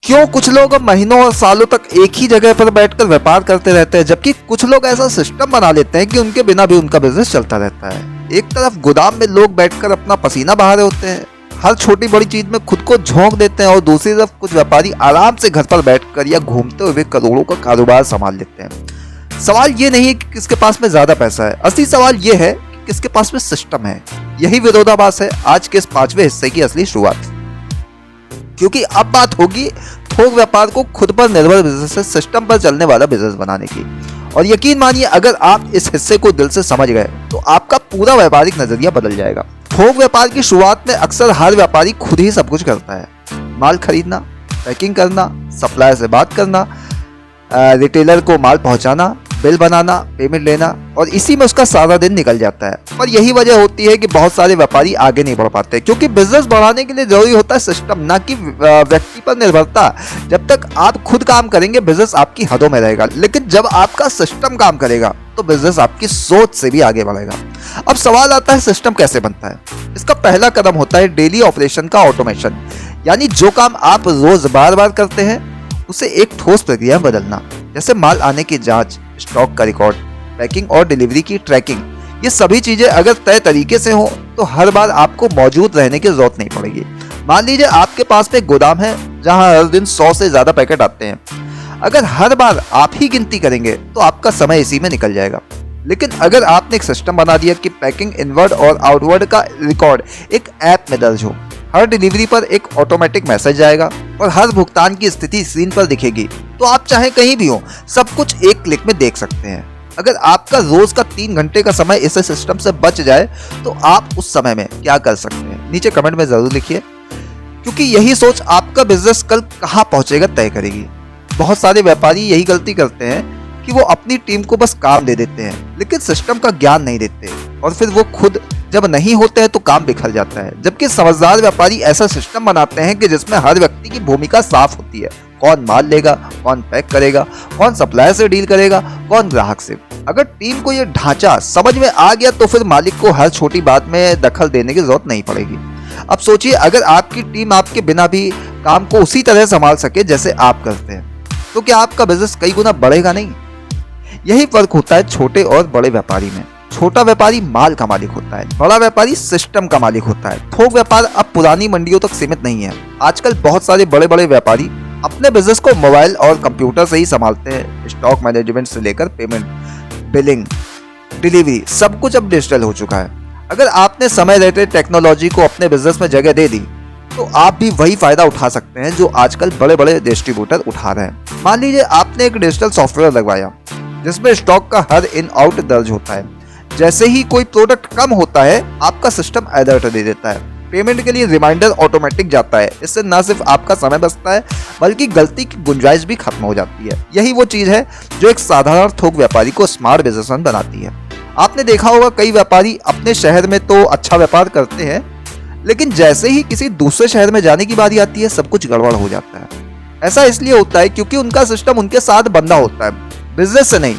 क्यों कुछ लोग महीनों और सालों तक एक ही जगह पर बैठकर व्यापार करते रहते हैं, जबकि कुछ लोग ऐसा सिस्टम बना लेते हैं कि उनके बिना भी उनका बिजनेस चलता रहता है। एक तरफ गोदाम में लोग बैठकर अपना पसीना बहा रहे होते हैं, हर छोटी बड़ी चीज में खुद को झोंक देते हैं, और दूसरी तरफ कुछ व्यापारी आराम से घर पर बैठकर या घूमते हुए करोड़ों का कारोबार संभाल लेते हैं। सवाल ये नहीं है कि किसके पास में ज्यादा पैसा है, असली सवाल ये है कि किसके पास में सिस्टम है। यही विरोधाभास है आज के इस 5वें हिस्से की असली शुरुआत, क्योंकि अब बात होगी थोक व्यापार को खुद पर निर्भर बिजनेस से सिस्टम पर चलने वाला बिजनेस बनाने की। और यकीन मानिए, अगर आप इस हिस्से को दिल से समझ गए तो आपका पूरा व्यापारिक नजरिया बदल जाएगा। थोक व्यापार की शुरुआत में अक्सर हर व्यापारी खुद ही सब कुछ करता है। माल खरीदना, पैकिंग करना, सप्लायर से बात करना, रिटेलर को माल पहुंचाना, बिल बनाना, पेमेंट लेना, और इसी में उसका सारा दिन निकल जाता है। पर यही वजह होती है कि बहुत सारे व्यापारी आगे नहीं बढ़ पाते, क्योंकि बिजनेस बढ़ाने के लिए जरूरी होता है सिस्टम, ना कि व्यक्ति पर निर्भरता। जब तक आप खुद काम करेंगे बिजनेस आपकी हदों में रहेगा, लेकिन जब आपका सिस्टम काम करेगा तो बिजनेस आपकी सोच से भी आगे बढ़ेगा। अब सवाल आता है, सिस्टम कैसे बनता है? इसका पहला कदम होता है डेली ऑपरेशन का ऑटोमेशन, यानी जो काम आप रोज बार बार करते हैं उसे एक ठोस प्रक्रिया में बदलना। जैसे माल आने की जांच, स्टॉक का रिकॉर्ड, पैकिंग और डिलीवरी की ट्रैकिंग। ये सभी चीजें अगर तय तरीके से हो तो हर बार आपको मौजूद रहने की जरूरत नहीं पड़ेगी। मान लीजिए आपके पास में एक गोदाम है जहां हर दिन 100 से ज्यादा पैकेट आते हैं। अगर हर बार आप ही गिनती करेंगे तो आपका समय इसी में निकल जाएगा। लेकिन अगर आपने एक सिस्टम बना दिया कि पैकिंग इनवर्ड और आउटवर्ड का रिकॉर्ड एक ऐप में दर्ज हो, हर डिलीवरी पर एक ऑटोमेटिक मैसेज जाएगा और हर भुगतान की स्थिति स्क्रीन पर दिखेगी, तो आप चाहे कहीं भी हो सब कुछ एक क्लिक में देख सकते हैं। अगर आपका रोज का 3 घंटे का समय इस सिस्टम से बच जाए तो आप उस समय में क्या कर सकते हैं, नीचे कमेंट में जरूर लिखिए, क्योंकि यही सोच आपका बिजनेस कल कहां पहुंचेगा तय करेगी। बहुत सारे व्यापारी यही गलती करते हैं कि वो अपनी टीम को बस काम दे देते हैं, लेकिन सिस्टम का ज्ञान नहीं देते, और फिर वो खुद जब नहीं होते हैं तो काम बिखर जाता है। जबकि समझदार व्यापारी ऐसा सिस्टम बनाते हैं कि जिसमें हर व्यक्ति की भूमिका साफ होती है। कौन माल लेगा, कौन पैक करेगा, कौन सप्लायर से डील करेगा, कौन ग्राहक से। अगर टीम को ये ढांचा समझ में आ गया तो फिर मालिक को हर छोटी बात में दखल देने की जरूरत नहीं पड़ेगी। अब सोचिए, अगर आपकी टीम आपके बिना भी काम को उसी तरह संभाल सके जैसे आप करते हैं, तो क्या आपका बिजनेस कई गुना बढ़ेगा नहीं? यही फर्क होता है छोटे और बड़े व्यापारी में। छोटा व्यापारी माल का मालिक होता है, बड़ा व्यापारी सिस्टम का मालिक होता है। थोक व्यापार अब पुरानी मंडियों तक सीमित नहीं है। आजकल बहुत सारे बड़े बड़े व्यापारी अपने बिजनेस को मोबाइल और कंप्यूटर से ही संभालते हैं। स्टॉक मैनेजमेंट से लेकर पेमेंट, बिलिंग, डिलीवरी, सब कुछ अब डिजिटल हो चुका है। अगर आपने समय रहते टेक्नोलॉजी को अपने बिजनेस में जगह दे दी तो आप भी वही फायदा उठा सकते हैं जो आजकल बड़े बड़े डिस्ट्रीब्यूटर उठा रहे हैं। मान लीजिए आपने एक डिजिटल सॉफ्टवेयर लगवाया जिसमें स्टॉक का हर इन आउट दर्ज होता है। जैसे ही कोई प्रोडक्ट कम होता है आपका सिस्टम अलर्ट दे देता है। पेमेंट के लिए रिमाइंडर ऑटोमेटिक जाता है। इससे न सिर्फ आपका समय बचता है बल्कि गलती की गुंजाइश भी खत्म हो जाती है। यही वो चीज है जो एक साधारण थोक व्यापारी को स्मार्ट बिजनेसमैन बनाती है। आपने देखा होगा कई व्यापारी अपने शहर में तो अच्छा व्यापार करते हैं, लेकिन जैसे ही किसी दूसरे शहर में जाने की बारी आती है सब कुछ गड़बड़ हो जाता है। ऐसा इसलिए होता है क्योंकि उनका सिस्टम उनके साथ बंधा होता है, बिजनेस से नहीं।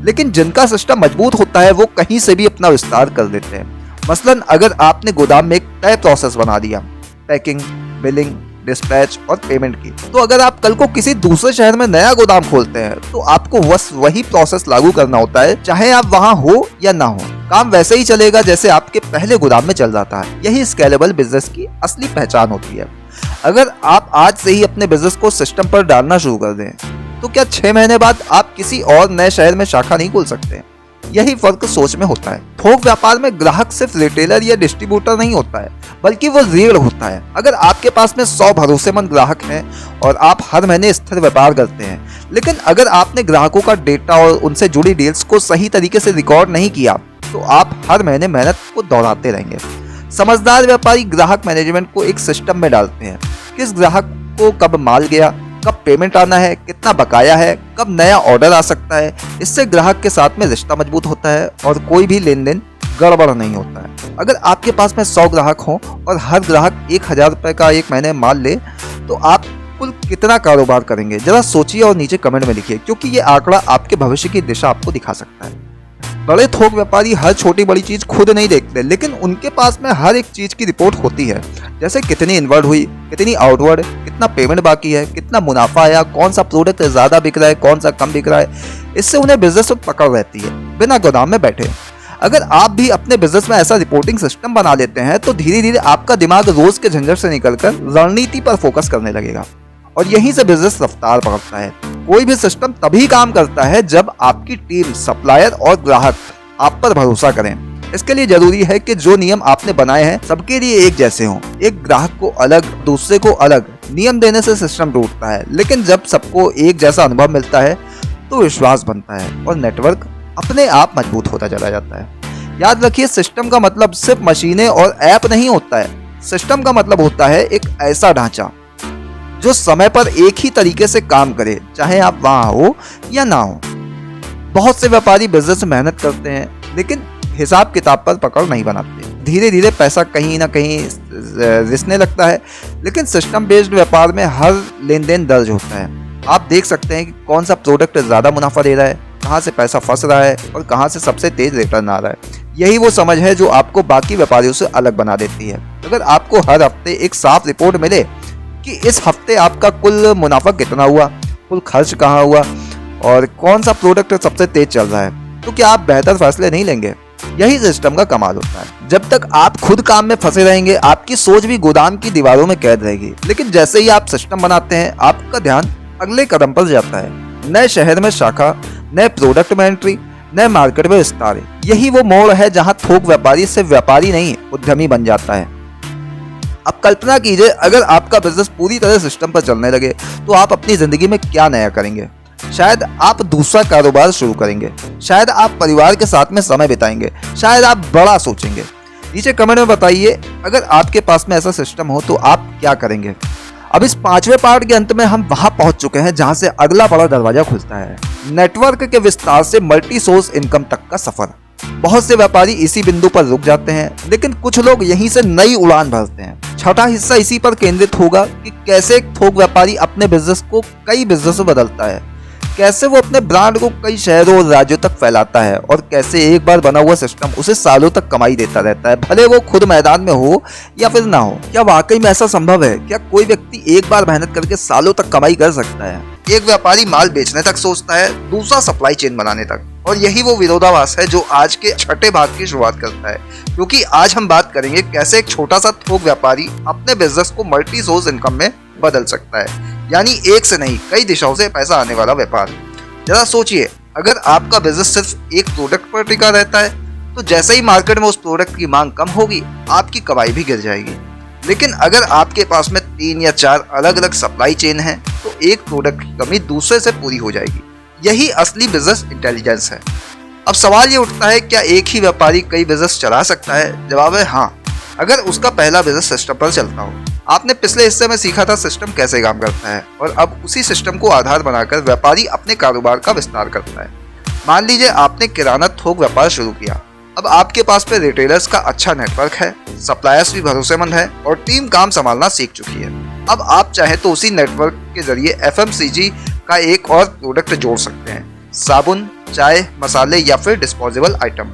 लेकिन जिनका सिस्टम मजबूत होता है वो कहीं से भी अपना विस्तार कर देते हैं। मसलन अगर आपने गोदाम में एक तय प्रोसेस बना दिया, पैकिंग, बिलिंग, डिस्पैच और पेमेंट की, तो अगर आप कल को किसी दूसरे शहर में नया गोदाम खोलते हैं तो आपको बस वही प्रोसेस लागू करना होता है, चाहे आप वहां हो या ना हो। काम वैसे ही चलेगा जैसे आपके पहले गोदाम में चल रहा है। यही स्केलेबल बिजनेस की असली पहचान होती है। अगर आप आज से ही अपने बिजनेस को सिस्टम पर डालना शुरू कर दें तो क्या 6 महीने बाद आप किसी और नए शहर में शाखा नहीं खोल सकते? यही फर्क सोच में होता है। थोक व्यापार में ग्राहक सिर्फ रिटेलर या डिस्ट्रीब्यूटर नहीं होता है, बल्कि वो रीढ़ होता है। अगर आपके पास में 100 भरोसेमंद ग्राहक हैं और आप हर महीने स्थिर व्यापार करते हैं, लेकिन अगर आपने ग्राहकों का डेटा और उनसे जुड़ी डील्स को सही तरीके से रिकॉर्ड नहीं किया तो आप हर महीने मेहनत को दोहराते रहेंगे। समझदार व्यापारी ग्राहक मैनेजमेंट को एक सिस्टम में डालते हैं। किस ग्राहक को कब माल गया, कब पेमेंट आना है, कितना बकाया है, कब नया ऑर्डर आ सकता है। इससे ग्राहक के साथ में रिश्ता मजबूत होता है और कोई भी लेन देन गड़बड़ नहीं होता है। अगर आपके पास में 100 ग्राहक हों और हर ग्राहक 1000 रुपए का एक महीने माल ले तो आप कुल कितना कारोबार करेंगे? जरा सोचिए और नीचे कमेंट में लिखिए, क्योंकि ये आंकड़ा आपके भविष्य की दिशा आपको दिखा सकता है। बड़े थोक व्यापारी हर छोटी बड़ी चीज खुद नहीं देखते, लेकिन उनके पास में हर एक चीज की रिपोर्ट होती है, जैसे कितनी इनवर्ड हुई, कितनी आउटवर्ड, कितना पेमेंट बाकी है, कितना मुनाफा आया, कौन सा प्रोडक्ट ज्यादा बिक रहा है, कौन सा कम बिक रहा है। इससे उन्हें बिजनेस में पकड़ रहती है बिना गोदाम में बैठे। अगर आप भी अपने बिजनेस में ऐसा रिपोर्टिंग सिस्टम बना लेते हैं तो धीरे धीरे आपका दिमाग रोज के झंझट से निकलकर रणनीति पर फोकस करने लगेगा और यहीं से बिजनेस रफ्तार पकड़ता है। कोई भी सिस्टम तभी काम करता है जब आपकी टीम, सप्लायर और ग्राहक आप पर भरोसा करें। इसके लिए जरूरी है कि जो नियम आपने बनाए हैं सबके लिए एक जैसे हों। एक ग्राहक को अलग, दूसरे को अलग नियम देने से सिस्टम टूटता है, लेकिन जब सबको एक जैसा अनुभव मिलता है तो विश्वास बनता है और नेटवर्क अपने आप मजबूत होता चला जाता है। याद रखिए, सिस्टम का मतलब सिर्फ मशीनें और ऐप नहीं होता है। सिस्टम का मतलब होता है एक ऐसा ढांचा जो समय पर एक ही तरीके से काम करे, चाहे आप वहां हो या ना हो। बहुत से व्यापारी बिजनेस में मेहनत करते हैं लेकिन हिसाब किताब पर पकड़ नहीं बनाते। धीरे धीरे पैसा कहीं ना कहीं रिसने लगता है, लेकिन सिस्टम बेस्ड व्यापार में हर लेन देन दर्ज होता है। आप देख सकते हैं कि कौन सा प्रोडक्ट ज्यादा मुनाफा दे रहा है, कहाँ से पैसा फंस रहा है और कहाँ से सबसे तेज रिटर्न आ रहा है। यही वो समझ है जो आपको बाकी व्यापारियों से अलग बना देती है। अगर आपको हर हफ्ते एक साफ रिपोर्ट मिले कि इस हफ्ते आपका कुल मुनाफा कितना हुआ, कुल खर्च कहाँ हुआ और कौन सा प्रोडक्ट सबसे तेज चल रहा है, तो क्या आप बेहतर फैसले नहीं लेंगे? यही सिस्टम का कमाल होता है। जब तक आप खुद काम में फंसे रहेंगे, आपकी सोच भी गोदाम की दीवारों में कैद रहेगी। लेकिन जैसे ही आप सिस्टम बनाते हैं, आपका ध्यान अगले कदम पर जाता है। नए शहर में शाखा, नए प्रोडक्ट में एंट्री, नए मार्केट में विस्तार। यही वो मोड़ है जहां थोक व्यापारी सिर्फ व्यापारी नहीं, उद्यमी बन जाता है। अब कल्पना कीजिए, अगर आपका बिजनेस पूरी तरह सिस्टम पर चलने लगे तो आप अपनी जिंदगी में क्या नया करेंगे? शायद आप दूसरा कारोबार शुरू करेंगे, शायद आप परिवार के साथ में समय बिताएंगे, शायद आप बड़ा सोचेंगे। नीचे कमेंट में बताइए, अगर आपके पास में ऐसा सिस्टम हो तो आप क्या करेंगे? अब इस 5वें पार्ट के अंत में हम वहां पहुंच चुके हैं जहां से अगला बड़ा दरवाजा खुलता है, नेटवर्क के विस्तार से मल्टी सोर्स इनकम तक का सफर। बहुत से व्यापारी इसी बिंदु पर रुक जाते हैं, लेकिन कुछ लोग यहीं से नई उड़ान भरते हैं। छठा हिस्सा इसी पर केंद्रित होगा कि कैसे एक थोक व्यापारी अपने बिजनेस को कई बिजनेस में बदलता है, कैसे वो अपने ब्रांड को कई शहरों और राज्यों तक फैलाता है और कैसे एक बार बना हुआ सिस्टम उसे सालों तक कमाई देता रहता है, भले वो खुद मैदान में हो या फिर ना हो। क्या वाकई में ऐसा संभव है? क्या कोई व्यक्ति एक बार मेहनत करके सालों तक कमाई कर सकता है? एक व्यापारी माल बेचने तक सोचता है, दूसरा सप्लाई चेन बनाने तक, और यही वो विरोधाभास है जो आज के छठे भाग की शुरुआत करता है। क्योंकि आज हम बात करेंगे कैसे एक छोटा सा थोक व्यापारी अपने बिजनेस को मल्टी सोर्स इनकम में बदल सकता है, यानी एक से नहीं कई दिशाओं से पैसा आने वाला व्यापार। जरा सोचिए, अगर आपका बिजनेस सिर्फ एक प्रोडक्ट पर टिका रहता है तो जैसे ही मार्केट में उस प्रोडक्ट की मांग कम होगी, आपकी कमाई भी गिर जाएगी। लेकिन अगर आपके पास में 3 या 4 अलग अलग सप्लाई चेन है तो एक प्रोडक्ट की कमी दूसरे से पूरी हो जाएगी। यही असली बिजनेस इंटेलिजेंस है। अब सवाल ये उठता है, क्या एक ही व्यापारी कई बिजनेस चला सकता है? जवाब है हाँ, अगर उसका पहला बिजनेस सिस्टम पर चलता हो। आपने पिछले हिस्से में सीखा था सिस्टम कैसे काम करता है, और अब उसी सिस्टम को आधार बनाकर व्यापारी अपने कारोबार का विस्तार करता है। मान लीजिए आपने किराना थोक व्यापार शुरू किया। अब आपके पास पे रिटेलर्स का अच्छा नेटवर्क है, सप्लायर्स भी भरोसेमंद है और टीम काम संभालना सीख चुकी है। अब आप चाहे तो उसी नेटवर्क के जरिए FMCG का एक और प्रोडक्ट जोड़ सकते हैं, साबुन, चाय, मसाले या फिर डिस्पोजेबल आइटम।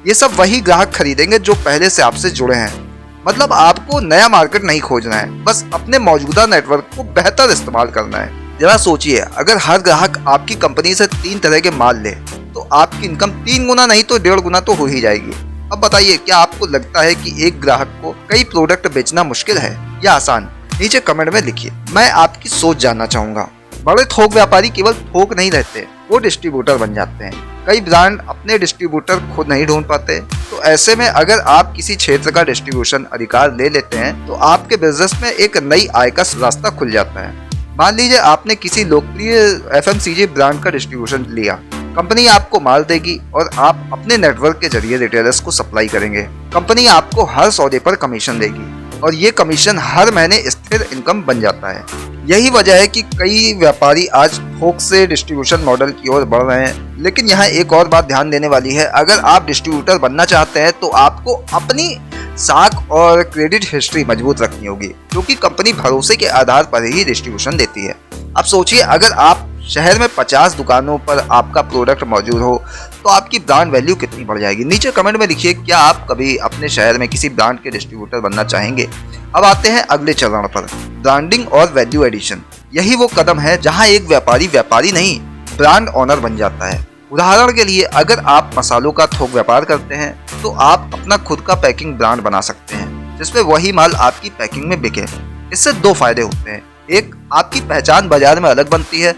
ये सब वही ग्राहक खरीदेंगे जो पहले से आपसे जुड़े हैं। मतलब आपको नया मार्केट नहीं खोजना है, बस अपने मौजूदा नेटवर्क को बेहतर इस्तेमाल करना है। जरा सोचिए, अगर हर ग्राहक आपकी कंपनी से 3 तरह के माल ले तो आपकी इनकम 3 गुना नहीं तो 1.5 गुना तो हो ही जाएगी। अब बताइए, क्या आपको लगता है कि एक ग्राहक को कई प्रोडक्ट बेचना मुश्किल है या आसान? नीचे कमेंट में लिखिए, मैं आपकी सोच जानना चाहूंगा। बड़े थोक व्यापारी केवल थोक नहीं रहते, वो डिस्ट्रीब्यूटर बन जाते हैं। कई ब्रांड अपने डिस्ट्रीब्यूटर खुद नहीं ढूंढ पाते, तो ऐसे में अगर आप किसी क्षेत्र का डिस्ट्रीब्यूशन अधिकार ले लेते हैं तो आपके बिजनेस में एक नई आय का रास्ता खुल जाता है। मान लीजिए आपने किसी लोकप्रिय FMCG ब्रांड का डिस्ट्रीब्यूशन लिया। कंपनी आपको माल देगी और आप अपने नेटवर्क के जरिए रिटेलर्स को सप्लाई करेंगे। कंपनी आपको हर सौदे पर कमीशन देगी और ये कमीशन हर महीने स्थिर इनकम बन जाता है। यही वजह है कि कई व्यापारी आज थोक से डिस्ट्रीब्यूशन मॉडल की ओर बढ़ रहे हैं। लेकिन यहाँ एक और बात ध्यान देने वाली है, अगर आप डिस्ट्रीब्यूटर बनना चाहते हैं तो आपको अपनी साख और क्रेडिट हिस्ट्री मजबूत रखनी होगी, क्योंकि कंपनी भरोसे के आधार पर ही डिस्ट्रीब्यूशन देती है। अब सोचिए, अगर आप शहर में 50 दुकानों पर आपका प्रोडक्ट मौजूद हो तो आपकी ब्रांड वैल्यू कितनी बढ़ जाएगी। नीचे कमेंट में लिखिए, क्या आप कभी अपने शहर में किसी ब्रांड के डिस्ट्रीब्यूटर बनना चाहेंगे। अब आते हैं अगले चरण पर, ब्रांडिंग और वैल्यू एडिशन। यही वो कदम है जहां एक व्यापारी नहीं ब्रांड ओनर बन जाता है। उदाहरण के लिए, अगर आप मसालों का थोक व्यापार करते हैं तो आप अपना खुद का पैकिंग ब्रांड बना सकते हैं जिसमें वही माल आपकी पैकिंग में बिके। इससे दो फायदे होते हैं, एक आपकी पहचान बाजार में अलग बनती है,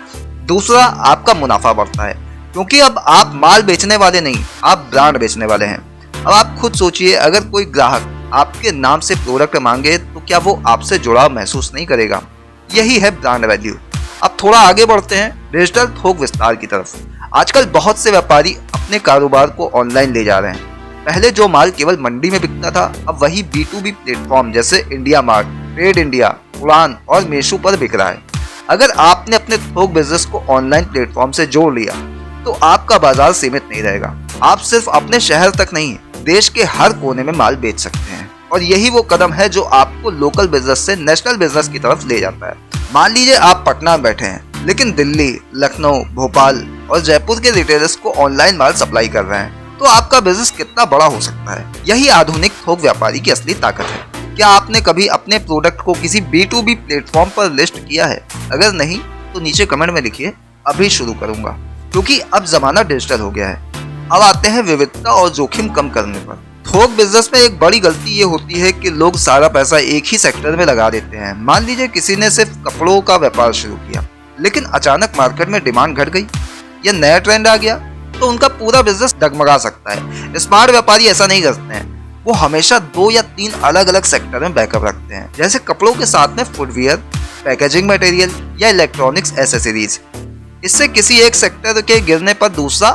दूसरा आपका मुनाफा बढ़ता है क्योंकि अब आप माल बेचने वाले नहीं, आप ब्रांड बेचने वाले हैं। अब आप खुद सोचिए, अगर कोई ग्राहक आपके नाम से प्रोडक्ट मांगे तो क्या वो आपसे जुड़ाव महसूस नहीं करेगा। यही है ब्रांड वैल्यू। अब थोड़ा आगे बढ़ते हैं डिजिटल थोक विस्तार की तरफ। आजकल बहुत से व्यापारी अपने कारोबार को ऑनलाइन ले जा रहे हैं। पहले जो माल केवल मंडी में बिकता था, अब वही B2B प्लेटफॉर्म जैसे इंडिया मार्ट, ट्रेड इंडिया, उड़ान और मीशो पर बिक रहा है। अगर आपने अपने थोक बिजनेस को ऑनलाइन प्लेटफॉर्म से जोड़ लिया तो आपका बाजार सीमित नहीं रहेगा। आप सिर्फ अपने शहर तक नहीं, देश के हर कोने में माल बेच सकते हैं और यही वो कदम है जो आपको लोकल बिजनेस से नेशनल बिजनेस की तरफ ले जाता है। मान लीजिए आप पटना में बैठे हैं लेकिन दिल्ली, लखनऊ, भोपाल और जयपुर के रिटेलर्स को ऑनलाइन माल सप्लाई कर रहे हैं, तो आपका बिजनेस कितना बड़ा हो सकता है। यही आधुनिक थोक व्यापारी की असली ताकत है। क्या आपने कभी अपने प्रोडक्ट को किसी B2B प्लेटफॉर्म पर लिस्ट किया है? अगर नहीं तो नीचे कमेंट में लिखिए, अभी शुरू करूंगा, क्योंकि अब जमाना डिजिटल हो गया है। अब आते हैं विविधता और जोखिम कम करने पर। थोक बिजनेस में एक बड़ी गलती ये होती है कि लोग सारा पैसा एक ही सेक्टर में लगा देते हैं। मान लीजिए किसी ने सिर्फ कपड़ों का व्यापार शुरू किया लेकिन अचानक मार्केट में डिमांड घट गई या नया ट्रेंड आ गया तो उनका पूरा बिजनेस डगमगा सकता है। स्मार्ट व्यापारी ऐसा नहीं करते हैं, वो हमेशा 2 या 3 अलग अलग सेक्टर में बैकअप रखते हैं। जैसे कपड़ों के साथ में फुटवियर, पैकेजिंग मटेरियल या इलेक्ट्रॉनिक्स एसेसरीज। इससे किसी एक सेक्टर के गिरने पर दूसरा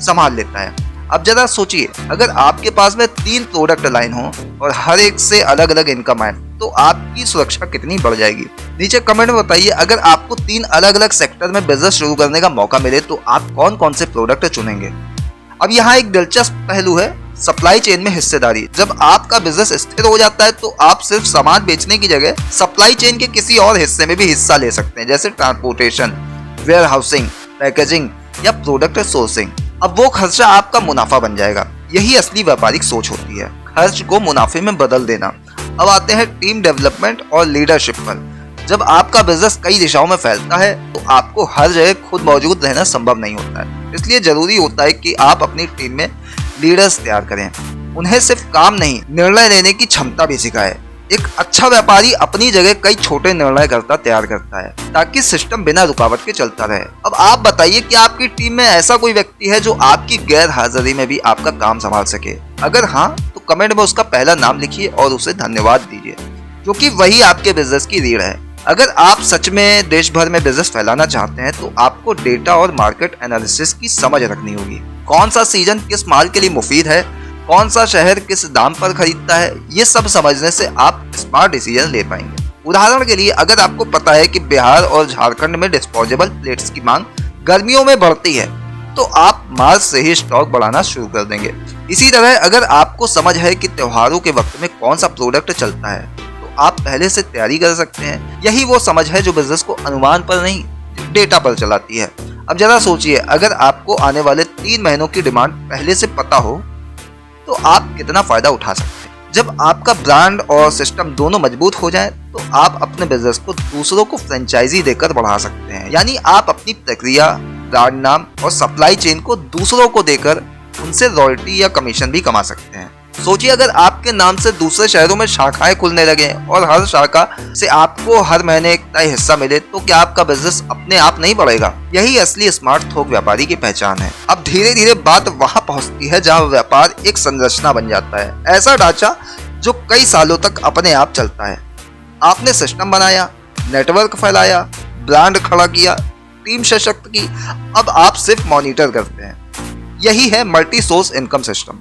संभाल लेता है। अब जरा सोचिए, अगर आपके पास में 3 प्रोडक्ट लाइन हो और हर एक से अलग अलग इनकम आए तो आपकी सुरक्षा कितनी बढ़ जाएगी। नीचे कमेंट में बताइए, अगर आपको 3 अलग अलग सेक्टर में बिजनेस शुरू करने का मौका मिले तो आप कौन कौन से प्रोडक्ट चुनेंगे। अब यहाँ एक दिलचस्प पहलू है, सप्लाई चेन में हिस्सेदारी। जब आपका बिजनेस स्थिर हो जाता है तो आप सिर्फ सामान बेचने की जगह सप्लाई चेन के किसी और हिस्से में भी हिस्सा ले सकते हैं, जैसे ट्रांसपोर्टेशन, वेयर हाउसिंग, पैकेजिंग या प्रोडक्ट सोर्सिंग। अब वो खर्चा आपका मुनाफा बन जाएगा। यही असली व्यापारिक सोच होती है, खर्च को मुनाफे में बदल देना। अब आते हैं टीम डेवलपमेंट और लीडरशिप पर। जब आपका बिजनेस कई दिशाओं में फैलता है तो आपको हर जगह खुद मौजूद रहना संभव नहीं होता है। इसलिए जरूरी होता है कि आप अपनी टीम में लीडर्स तैयार करें, उन्हें सिर्फ काम नहीं, निर्णय लेने की क्षमता भी सिखाएं। एक अच्छा व्यापारी अपनी जगह कई छोटे निर्णयकर्ता तैयार करता है ताकि सिस्टम बिना रुकावट के चलता रहे। अब आप बताइए, क्या आपकी टीम में ऐसा कोई व्यक्ति है जो आपकी गैर हाजिरी में भी आपका काम संभाल सके? अगर हाँ तो कमेंट में उसका पहला नाम लिखिए और उसे धन्यवाद दीजिए, क्योंकि वही आपके बिजनेस की रीढ़ है। अगर आप सच में देश भर में बिजनेस फैलाना चाहते हैं तो आपको डेटा और मार्केट एनालिसिस की समझ रखनी होगी। कौन सा सीजन किस माल के लिए मुफीद है, कौन सा शहर किस दाम पर खरीदता है, ये सब समझने से आप स्मार्ट डिसीजन ले पाएंगे। उदाहरण के लिए, अगर आपको पता है कि बिहार और झारखंड में डिस्पोजेबल प्लेट्स की मांग गर्मियों में बढ़ती है तो आप मार्च से ही स्टॉक बढ़ाना शुरू कर देंगे। इसी तरह अगर आपको समझ है कि त्योहारों के वक्त में कौन सा प्रोडक्ट चलता है तो आप पहले से तैयारी कर सकते हैं। यही वो समझ है जो बिजनेस को अनुमान पर नहीं, डेटा पर चलाती है। अब जरा सोचिए, अगर आपको आने वाले 3 महीनों की डिमांड पहले से पता हो तो आप कितना फायदा उठा सकते हैं। जब आपका ब्रांड और सिस्टम दोनों मजबूत हो जाए तो आप अपने बिजनेस को दूसरों को फ्रेंचाइजी देकर बढ़ा सकते हैं। यानी आप अपनी प्रक्रिया, ब्रांड नाम और सप्लाई चेन को दूसरों को देकर उनसे रॉयल्टी या कमीशन भी कमा सकते हैं। सोचिए, अगर आपके नाम से दूसरे शहरों में शाखाएं खुलने लगे और हर शाखा से आपको हर महीने एक तय हिस्सा मिले तो क्या आपका बिजनेस अपने आप नहीं बढ़ेगा? यही असली स्मार्ट थोक व्यापारी की पहचान है। अब धीरे धीरे बात वहां पहुंचती है जहां व्यापार एक संरचना बन जाता है, ऐसा ढांचा जो कई सालों तक अपने आप चलता है। आपने सिस्टम बनाया, नेटवर्क फैलाया, ब्रांड खड़ा किया, टीम सशक्त की, अब आप सिर्फ मॉनिटर करते हैं। यही है मल्टी सोर्स इनकम सिस्टम।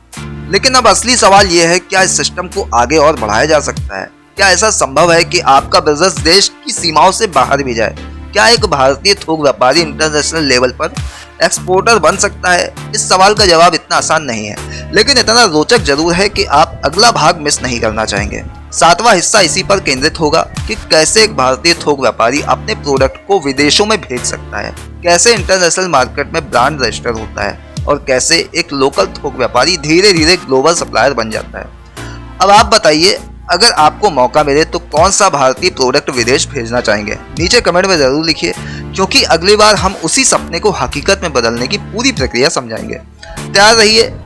लेकिन अब असली सवाल यह है, क्या इस सिस्टम को आगे और बढ़ाया जा सकता है? क्या ऐसा संभव है कि आपका बिजनेस देश की सीमाओं से बाहर भी जाए? क्या एक भारतीय थोक व्यापारी इंटरनेशनल लेवल पर एक्सपोर्टर बन सकता है? इस सवाल का जवाब इतना आसान नहीं है, लेकिन इतना रोचक जरूर है कि आप अगला भाग मिस नहीं करना चाहेंगे। सातवां हिस्सा इसी पर केंद्रित होगा कि कैसे एक भारतीय थोक व्यापारी अपने प्रोडक्ट को विदेशों में भेज सकता है, कैसे इंटरनेशनल मार्केट में ब्रांड रजिस्टर होता है और कैसे एक लोकल थोक व्यापारी धीरे धीरे ग्लोबल सप्लायर बन जाता है। अब आप बताइए, अगर आपको मौका मिले तो कौन सा भारतीय प्रोडक्ट विदेश भेजना चाहेंगे? नीचे कमेंट में जरूर लिखिए, क्योंकि अगली बार हम उसी सपने को हकीकत में बदलने की पूरी प्रक्रिया समझाएंगे। तैयार रहिए